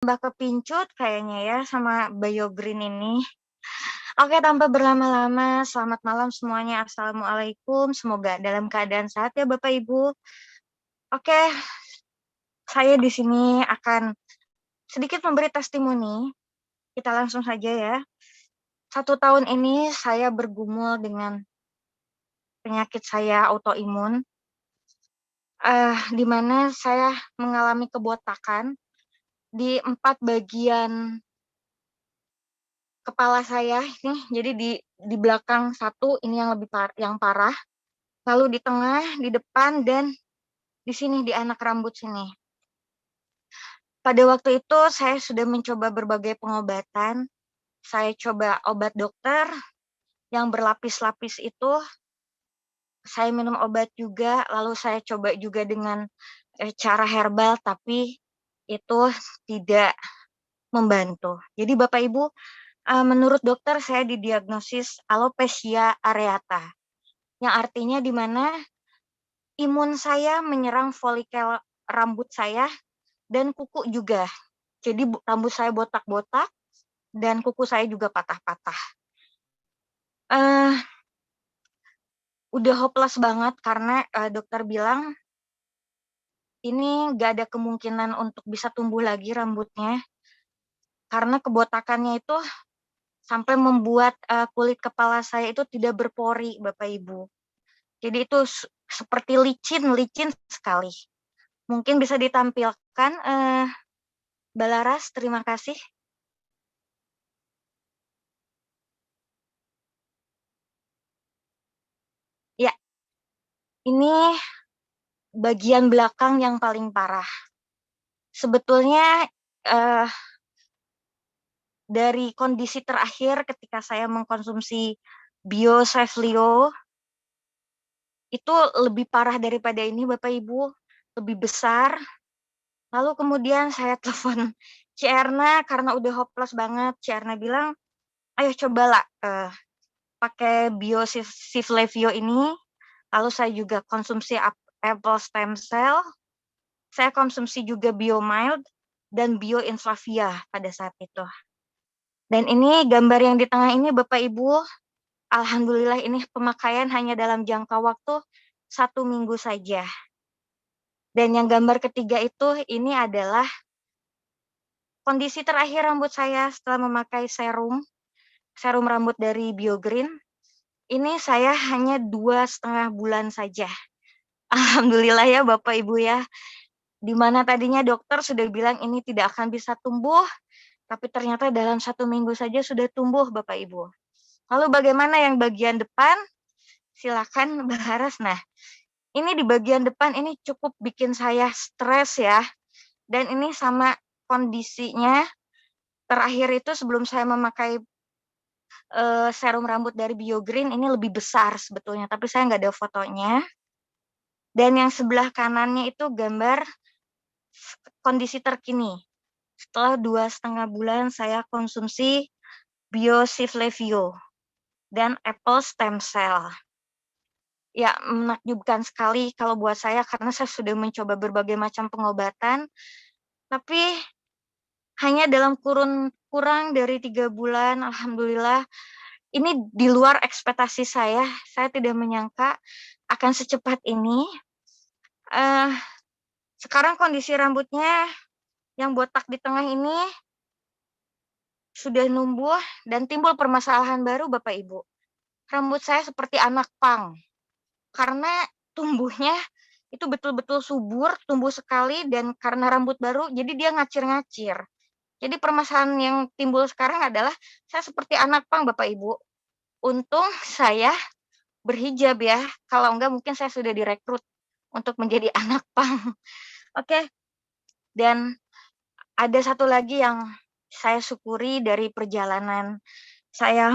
tambah kepincut kayaknya ya sama Biogreen ini. Oke, tanpa berlama-lama, selamat malam semuanya. Assalamualaikum. Semoga dalam keadaan sehat ya Bapak Ibu. Oke, saya di sini akan sedikit memberi testimoni. Kita langsung saja ya. 1 tahun ini saya bergumul dengan penyakit saya autoimun, di mana saya mengalami kebotakan di 4 bagian kepala saya nih. Jadi di belakang satu ini yang lebih yang parah, lalu di tengah, di depan, dan di sini di anak rambut sini. Pada waktu itu saya sudah mencoba berbagai pengobatan. Saya coba obat dokter yang berlapis-lapis itu, saya minum obat juga, lalu saya coba juga dengan cara herbal, tapi itu tidak membantu. Jadi Bapak Ibu, menurut dokter saya didiagnosis alopecia areata, yang artinya di mana imun saya menyerang folikel rambut saya dan kuku juga. Jadi rambut saya botak-botak dan kuku saya juga patah-patah. Udah hopeless banget karena dokter bilang ini nggak ada kemungkinan untuk bisa tumbuh lagi rambutnya karena kebotakannya itu sampai membuat kulit kepala saya itu tidak berpori, Bapak Ibu. Jadi itu seperti licin sekali. Mungkin bisa ditampilkan, Mbak Laras, terima kasih. Ya, ini bagian belakang yang paling parah. Sebetulnya dari kondisi terakhir ketika saya mengkonsumsi Biosaflio, itu lebih parah daripada ini Bapak Ibu, lebih besar. Lalu kemudian saya telepon Cierna karena udah hopeless banget. Cierna bilang, ayo cobalah pakai Biosaflio ini. Lalu saya juga konsumsi apple stem cell, saya konsumsi juga Biomild dan Bioinslavia pada saat itu. Dan ini gambar yang di tengah ini Bapak Ibu, alhamdulillah ini pemakaian hanya dalam jangka waktu 1 minggu saja. Dan yang gambar ketiga itu ini adalah kondisi terakhir rambut saya setelah memakai serum rambut dari Biogreen. Ini saya hanya 2,5 bulan saja. Alhamdulillah ya Bapak Ibu ya. Dimana tadinya dokter sudah bilang ini tidak akan bisa tumbuh, tapi ternyata dalam 1 minggu saja sudah tumbuh Bapak Ibu. Lalu bagaimana yang bagian depan? Silakan Mbak Haras. Nah, ini di bagian depan ini cukup bikin saya stres ya. Dan ini sama kondisinya terakhir itu sebelum saya memakai serum rambut dari Biogreen, ini lebih besar sebetulnya, tapi saya nggak ada fotonya. Dan yang sebelah kanannya itu gambar kondisi terkini. Setelah 2,5 bulan saya konsumsi Biosaflio dan apple stem cell. Ya, menakjubkan sekali kalau buat saya karena saya sudah mencoba berbagai macam pengobatan, tapi hanya dalam kurang dari 3 bulan, alhamdulillah, ini di luar ekspektasi saya. Saya tidak menyangka akan secepat ini. Sekarang kondisi rambutnya yang botak di tengah ini sudah numbuh dan timbul permasalahan baru Bapak Ibu. Rambut saya seperti anak pang karena tumbuhnya itu betul-betul subur, tumbuh sekali, dan karena rambut baru jadi dia ngacir-ngacir. Jadi permasalahan yang timbul sekarang adalah saya seperti anak pang Bapak Ibu. Untung saya berhijab ya, kalau enggak mungkin saya sudah direkrut untuk menjadi anak pang. Oke. Dan ada satu lagi yang saya syukuri dari perjalanan saya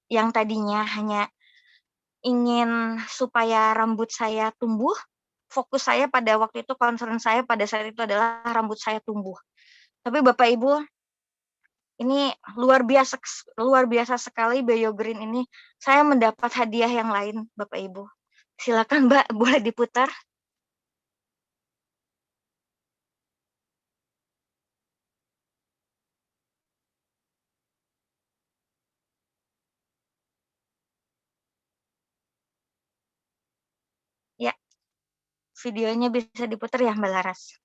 yang tadinya hanya ingin supaya rambut saya tumbuh, fokus saya pada waktu itu, concern saya pada saat itu adalah rambut saya tumbuh. Tapi Bapak Ibu, ini luar biasa sekali Biogreen ini. Saya mendapat hadiah yang lain Bapak Ibu. Silakan Mbak, boleh diputar. videonya bisa diputar ya Mbak Laras?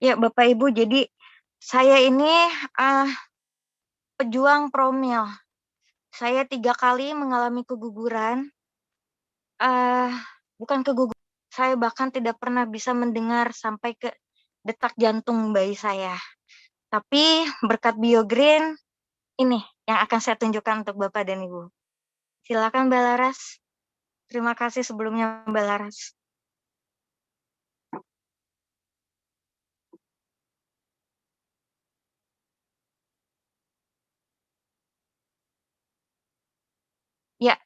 Ya Bapak Ibu, jadi saya ini uh, pejuang promil. Saya 3 kali mengalami keguguran. Bukan keguguran, saya bahkan tidak pernah bisa mendengar sampai ke detak jantung bayi saya. Tapi berkat BioGreen, ini yang akan saya tunjukkan untuk Bapak dan Ibu. Silakan Mbak Laras. Terima kasih sebelumnya Mbak Laras. Ya,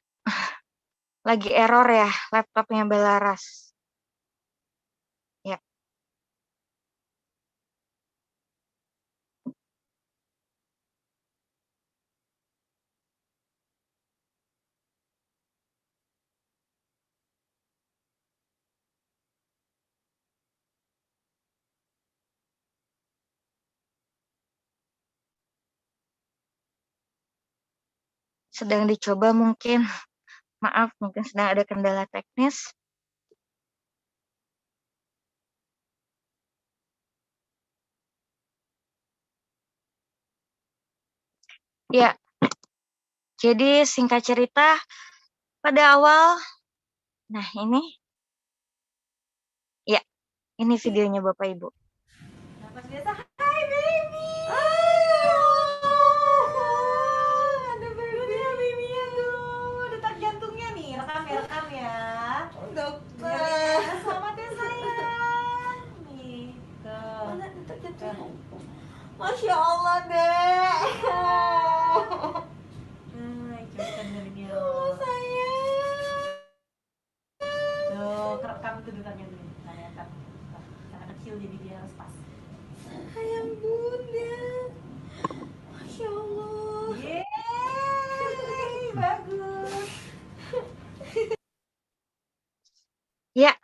lagi error ya laptopnya Mbak Laras. Ya, sedang dicoba mungkin. Maaf, mungkin sedang ada kendala teknis. Ya, jadi singkat cerita, pada awal, nah ini, ya, ini videonya Bapak Ibu. Napas biasa, hai baby. Ada baby, baby aduh, detak jantungnya nih, rekam ya. Dokter. Selamat ya sayang. Nih, tuh. Mana detak jantung? Masya Allah deh. Coba dengerin oh sayang. Tuh, kerekam tuh detaknya dulu. Nah, karena kecil jadi dia harus pas. Sayang bunda. Masya Allah. Yeay, bagus. Ya,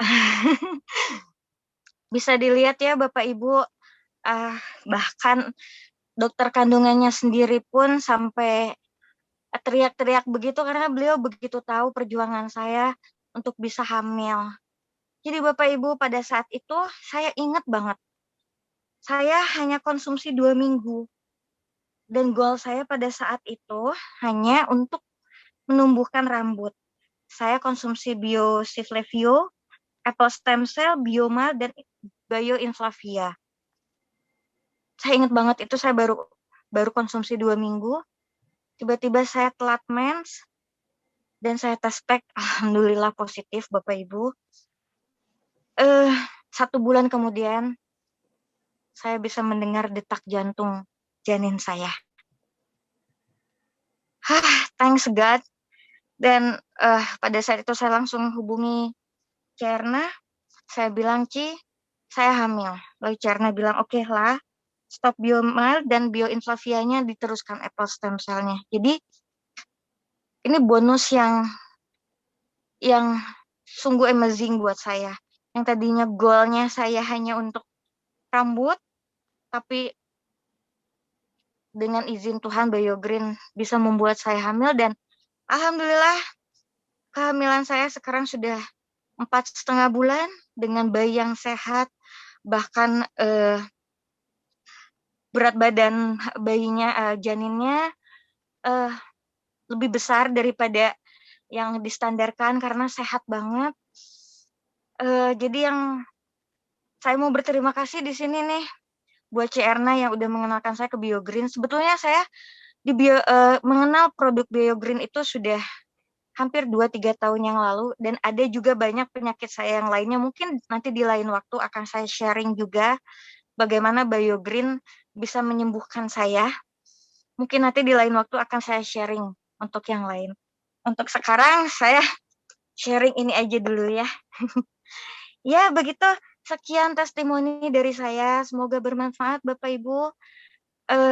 bisa dilihat ya Bapak Ibu, bahkan dokter kandungannya sendiri pun sampai teriak-teriak begitu karena beliau begitu tahu perjuangan saya untuk bisa hamil. Jadi Bapak Ibu, pada saat itu saya ingat banget, saya hanya konsumsi 2 minggu. Dan goal saya pada saat itu hanya untuk menumbuhkan rambut. Saya konsumsi Biosiflevio, Apple Stem Cell, Bioma, dan Bioinflavia. Saya ingat banget itu saya baru konsumsi 2 minggu. Tiba-tiba saya telat mens, dan saya tes pack, alhamdulillah positif Bapak Ibu. 1 bulan kemudian, saya bisa mendengar detak jantung janin saya. Thanks God. Dan pada saat itu saya langsung hubungi Cerna, saya bilang, Ci, saya hamil. Lalu Cerna bilang, oke lah, stop Bioma dan Bioinflavianya diteruskan Apple Stem Cell-nya. Jadi ini bonus yang sungguh amazing buat saya. Yang tadinya goalnya saya hanya untuk rambut, tapi dengan izin Tuhan BioGreen bisa membuat saya hamil, dan alhamdulillah kehamilan saya sekarang sudah 4,5 bulan dengan bayi yang sehat, bahkan berat badan bayinya, janinnya lebih besar daripada yang distandarkan karena sehat banget. Jadi yang saya mau berterima kasih di sini nih buat Cerna yang udah mengenalkan saya ke BioGreen. Sebetulnya saya mengenal produk BioGreen itu sudah hampir 2-3 tahun yang lalu, dan ada juga banyak penyakit saya yang lainnya. Mungkin nanti di lain waktu akan saya sharing juga bagaimana BioGreen bisa menyembuhkan saya. Mungkin nanti di lain waktu akan saya sharing untuk yang lain. Untuk sekarang saya sharing ini aja dulu ya. Ya, begitu. Sekian testimoni dari saya. Semoga bermanfaat Bapak Ibu.